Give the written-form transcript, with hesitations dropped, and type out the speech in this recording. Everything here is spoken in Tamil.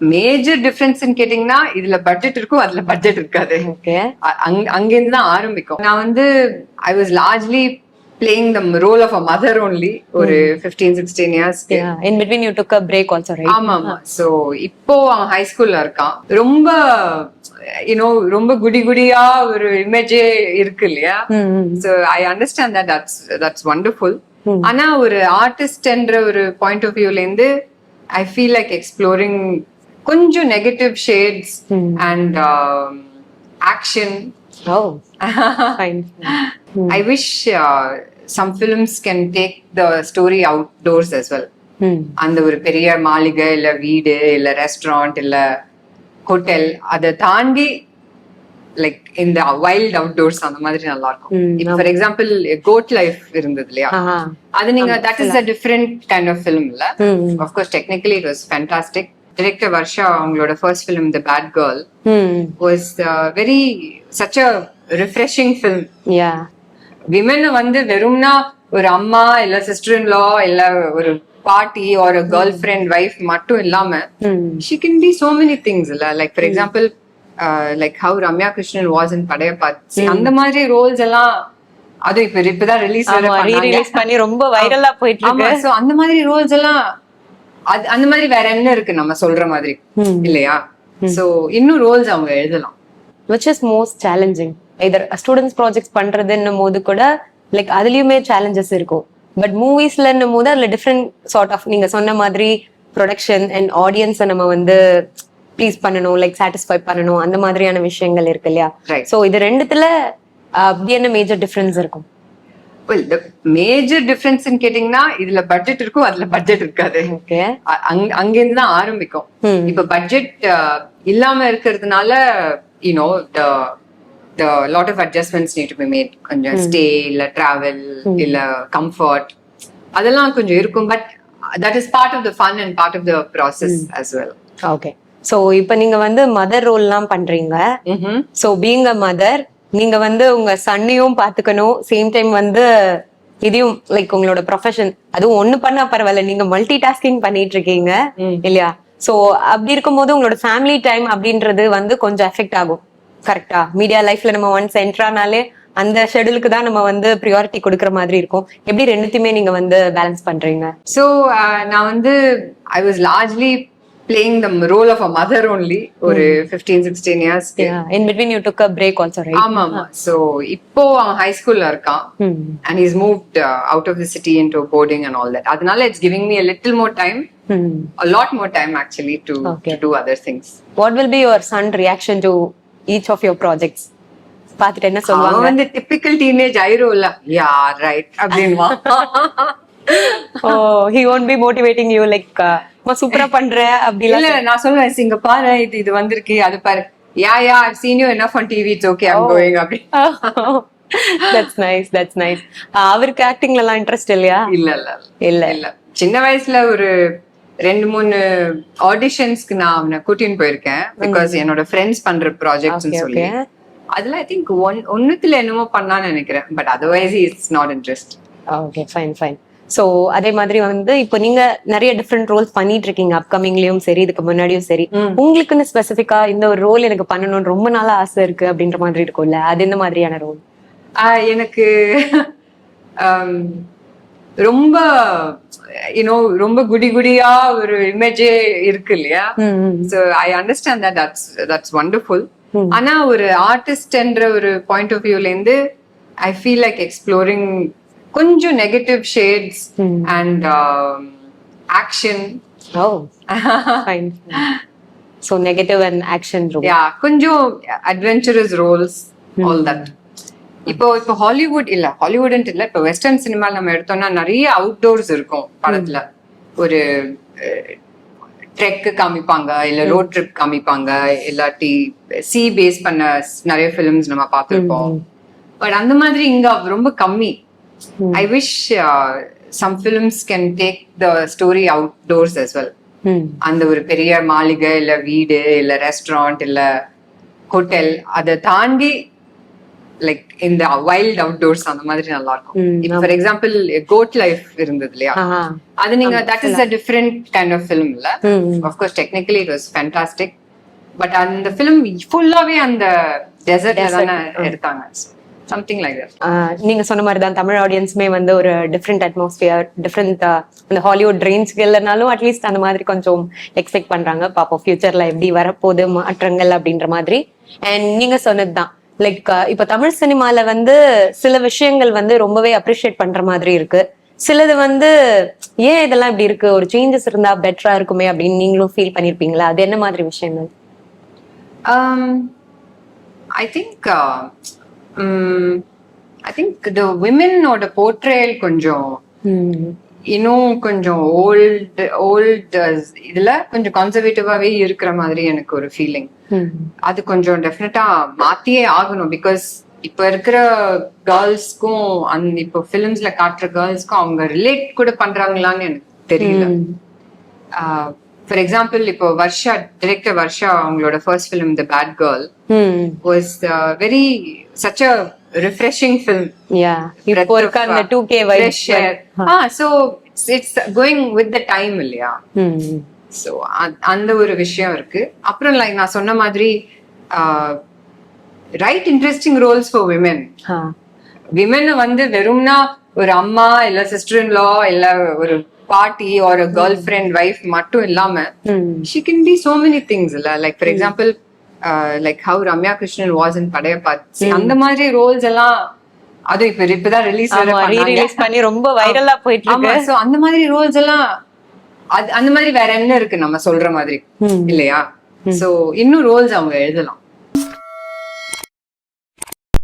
மேஜர் டிஃபரன்ஸ் கேட்டீங்கன்னா இதுல பட்ஜெட் இருக்கும், அதுல பட்ஜெட் இருக்காது. அங்கிருந்து தான் ஆரம்பிக்கும். நான் வந்து I was largely playing the role of a mother only ஒரு 15-16 years. In between you took a break also, right? ஆமா. சோ இப்போ அவன் ஹை ஸ்கூல்ல இருக்கான். ரொம்ப ரொம்ப குடியா ஒரு இமேஜே இருக்கு இல்லையா? So I understand that's wonderful. ஆனா ஒரு ஆர்டிஸ்ட் என்ற ஒரு பாயிண்ட் ஆஃப் வியூல இருந்து ஐ ஃபீல் லைக் எக்ஸ்ப்ளோரிங் கொஞ்சம் negative shades and action. Oh, fine. I wish some films can take the story outdoors as well. அந்த ஒரு பெரிய மாளிகை இல்ல வீடு இல்ல ரெஸ்டாரண்ட் இல்ல ஹோட்டல் அதை தாண்டி லைக் இந்த வைல்ட் அவுட்டோர்ஸ் அந்த மாதிரி நல்லா இருக்கும். இப்போ ஃபார் எக்ஸாம்பிள் கோட் லைஃப் இருந்தது இல்லையா, அது நீங்க that is a different kind of film இல்ல. Of course technically it was fantastic. Director Varsha அவங்களோட first film the bad girl was very such a refreshing film. Women வந்து வெறும்னா ஒரு அம்மா இல்ல சிஸ்டர் இன் லா இல்ல ஒரு பாட்டி ஒரு கேர்ள் ஃப்ரெண்ட் வைஃப் மட்டும் இல்லாம she can be so many things இல்ல. Like for example like how Ramya Krishnan was in படையப்பாத், அந்த மாதிரி ரோல்ஸ் எல்லாம் அது இப்பதான் ரிலீஸ் பண்ணி ரொம்ப வைரலா போயிட்டு இருக்கு. சோ அந்த மாதிரி ரோல்ஸ் எல்லாம் அந்த மாதிரி வேற என்ன இருக்கு நம்ம சொல்ற மாதிரி இல்லையா? சோ இன்னும் ரோல்ஸ் அவங்க எழுதலாம். which is most challenging either students projects பண்றதுன்னும் போது கூட லைக் அதுலயுமே challenges இருக்கும். பட் மூவிஸ்லன்னும் போது அதுல டிஃப்ரெண்ட் சார்ட் ஆஃப் நீங்க சொன்ன மாதிரி ப்ரொடக்ஷன் அண்ட் ஆடியன்ஸை நம்ம வந்து ப்ளீஸ் பண்ணணும், லைக் சாட்டிஸ்ஃபை பண்ணணும், அந்த மாதிரியான விஷயங்கள் இருக்கு இல்லையா? சோ இது ரெண்டுத்துல அப்படி என்ன மேஜர் டிஃபரன்ஸ் இருக்கும்? Well, the major difference கேட்டீங்கன்னா இதுல பட்ஜெட் இருக்கும், அதுல பட்ஜெட் இருக்காது. அங்கிருந்து தான் ஆரம்பிக்கும். இப்ப பட்ஜெட் இல்லாம இருக்கிறதுனால the lot of adjustments need to be made. கொஞ்சம் ஸ்டே இல்ல டிராவல் இல்ல கம்ஃபர்ட் அதெல்லாம் கொஞ்சம் இருக்கும். But that is part of the fun and part of the process as well. Okay. So இப்ப நீங்க வந்து மதர் ரோல்லாம் பண்றீங்க. So being a mother, நீங்க வந்து உங்க சன்னையும் பாத்துக்கணும், சேம் டைம் வந்து இதையும் லைக் உங்களோட ப்ரொஃபஷன் அதுவும் ஒண்ணு பண்ணா பரவாயில்ல, நீங்க மல்டி டாஸ்கிங் பண்ணிட்டு இருக்கீங்க இல்லையா? சோ அப்படி இருக்கும்போது உங்களோட ஃபேமிலி டைம் அப்படின்றது வந்து கொஞ்சம் எஃபெக்ட் ஆகும். கரெக்டா? மீடியா லைஃப்ல நம்ம ஒன்ஸ் என்ட்ரானாலே அந்த ஷெட்யூலுக்கு தான் நம்ம வந்து ப்ரியாரிட்டி கொடுக்குற மாதிரி இருக்கும். எப்படி ரெண்டுத்தையுமே நீங்க வந்து பேலன்ஸ் பண்றீங்க? சோ நான் வந்து I was largely playing the role of a mother only ஒரு 15-16 years. In between you took a break also, right? ஆமா. சோ இப்போ அவன் ஹை ஸ்கூல்ல இருக்கான் and he's moved out of the city into boarding and all that. அதனால it's giving me a little more time, a lot more time actually to do other things. What will be your son reaction to each of your projects? பாத்துட்டு என்ன சொல்லுவாங்க? அவன் வந்து டிபிக்கல் டீனேஜ் ஐரோல யா ரைட் அப்படின்வா. Oh, he won't be motivating you like சூப்பரா பண்ற அப்படி இல்ல. நான் சொல்லுவேன், இங்க பாரு இது வந்திருக்கு, அது பாரு, யா I've seen you enough on TV, it's okay, I'm going அப்படி. That's nice. அவருக்கு ஆக்டிங்ல எல்லாம் இன்ட்ரெஸ்ட் இல்லையா? இல்ல சின்ன வயசுல ஒரு 2-3 ஆடிஷன்ஸ்க்கு நான் அவனை கூட்டின்னு போயிருக்கேன். பிகாஸ் என்னோட ஃப்ரெண்ட்ஸ் பண்ற ப்ராஜெக்ட்ஸ் சொல்லி அதுல ஐ திங்க் ஒன்னுத்துல என்னமோ பண்ணான்னு நினைக்கிறேன். But otherwise it's not interest. Okay, fine. So அதே மாதிரி வந்து இப்போ நீங்க நிறைய டிஃப்ரெண்ட் ரோல்ஸ் பண்ணிட்டு இருக்கீங்க, அப்கமிங்லயும் சரி இதுக்கு முன்னாடியும் சரி. உங்களுக்குன்னு ஸ்பெசிபிக்கா இந்த ஒரு ரோல் எனக்கு பண்ணணும்னு ரொம்ப நாளா ஆசை இருக்கு அப்படின்ற மாதிரி இருக்கும்ல, அது எந்த மாதிரியான ரோல்? எனக்கு ரொம்ப ரொம்ப குடியா ஒரு இமேஜே இருக்கு இல்லையா? So I understand that's wonderful. ஆனா ஒரு ஆர்டிஸ்ட் என்ற ஒரு பாயிண்ட் ஆஃப் வியூல இருந்து ஐ ஃபீல் லைக் எக்ஸ்ப்ளோரிங் கொஞ்சம் negative shades and action. Fine. So negative and action role. கொஞ்சம் அட்வென்ச்சரஸ் ரோல்ஸ், ஆல் தட். இப்போ ஹாலிவுட் இல்ல, இப்போ வெஸ்டர்ன் சினிமால நம்ம எடுத்தோம்னா நிறைய அவுட்டோர்ஸ் இருக்கும் படத்துல. ஒரு ட்ரெக் காமிப்பாங்க, இல்ல ரோட் ட்ரிப் காமிப்பாங்க, இல்லாட்டி சி பேஸ் பண்ண நிறைய பிலிம்ஸ் நம்ம பார்த்திருப்போம். பட் அந்த மாதிரி இங்க ரொம்ப கம்மி. I wish some films can take the story outdoors as well. அந்த ஒரு பெரிய மாளிகை இல்ல வீடு இல்ல ரெஸ்டாரண்ட் இல்ல ஹோட்டல் அதை தாண்டி லைக் இந்த வைல்ட் அவுட்டோர்ஸ் அந்த மாதிரி நல்லா இருக்கும். ஃபார் எக்ஸாம்பிள் கோட் லைஃப் இருந்தது இல்லையா, அது நீங்க that is a different kind of film இல்ல. Of course technically it was fantastic, but அந்த ஃபிலிம் ஃபுல்லாவே அந்த டெசர்ட்ல தானே எடுத்தாங்க. Something like that. நீங்க சொன்ன மாதிரி தான் தமிழ் ஆடியன்ஸுமே வந்து ஒரு டிஃப்ரெண்ட் அட்மாஸ்பியர், டிஃப்ரெண்ட் அந்த ஹாலிவுட் ரேஞ்ச்க்கு இல்லைனாலும் அட்லீஸ்ட் அந்த மாதிரி கொஞ்சம் எக்ஸ்பெக்ட் பண்றாங்க. பாப்போம் ஃபியூச்சர்ல எப்படி வரப்போகுது மாற்றங்கள் அப்படின்ற மாதிரி. அண்ட் நீங்க சொன்னதுதான் லைக் இப்ப தமிழ் சினிமால வந்து சில விஷயங்கள் வந்து ரொம்பவே அப்ரிஷியேட் பண்ற மாதிரி இருக்கு, சிலது வந்து ஏன் இதெல்லாம் இப்படி இருக்கு, ஒரு சேஞ்சஸ் இருந்தா பெட்டரா இருக்குமே அப்படின்னு நீங்களும் ஃபீல் பண்ணிருப்பீங்களா? அது என்ன மாதிரி விஷயங்கள்? I think I think the விமெனோட போர்ட்ரேல் கொஞ்சம் இன்னும் கொஞ்சம் ஓல்டு இதுல கொஞ்சம் கன்சர்வேட்டிவாவே இருக்கிற மாதிரி எனக்கு ஒரு ஃபீலிங். அது கொஞ்சம் டெஃபினட்டா மாத்தியே ஆகணும். பிகாஸ் இப்ப இருக்கிற கேர்ள்ஸ்க்கும் இப்போ பிலிம்ஸ்ல காட்டுற கேர்ள்ஸ்க்கும் அவங்க ரிலேட் கூட பண்றாங்களான்னு எனக்கு தெரியல. ஃபார் எக்ஸாம்பிள் இப்போ டிரெக்டர் வர்ஷா அவங்களோட first film the bad girl was very such a refreshing film. இப்போ இருக்க அந்த 2K vibe. So it's going with the time இல்லையா. சோ அந்த ஒரு விஷயம் இருக்கு. அப்புறம் லைக் நான் சொன்ன மாதிரி right interesting roles for women. Women வந்து வெறும்னா ஒரு அம்மா இல்ல சிஸ்டர் இன் லா இல்ல ஒரு பாட்டி ஒரு கேர்ள் ஃப்ரெண்ட் வைஃப் மட்டும் இல்லாம she can be so many things இல்ல. Like for example like how Ramya Krishnan was in படையப்பாச்சி, அந்த மாதிரி ரோல்ஸ் எல்லாம் அது இப்பதான் ரிலீஸ் பண்ணி ரொம்ப வைரலா போயிட்டு இருக்கு. சோ அந்த மாதிரி ரோல்ஸ் எல்லாம் அந்த மாதிரி வேற என்ன இருக்கு நம்ம சொல்ற மாதிரி இல்லையா. சோ இன்னும் ரோல்ஸ் அவங்க எழுதலாம்.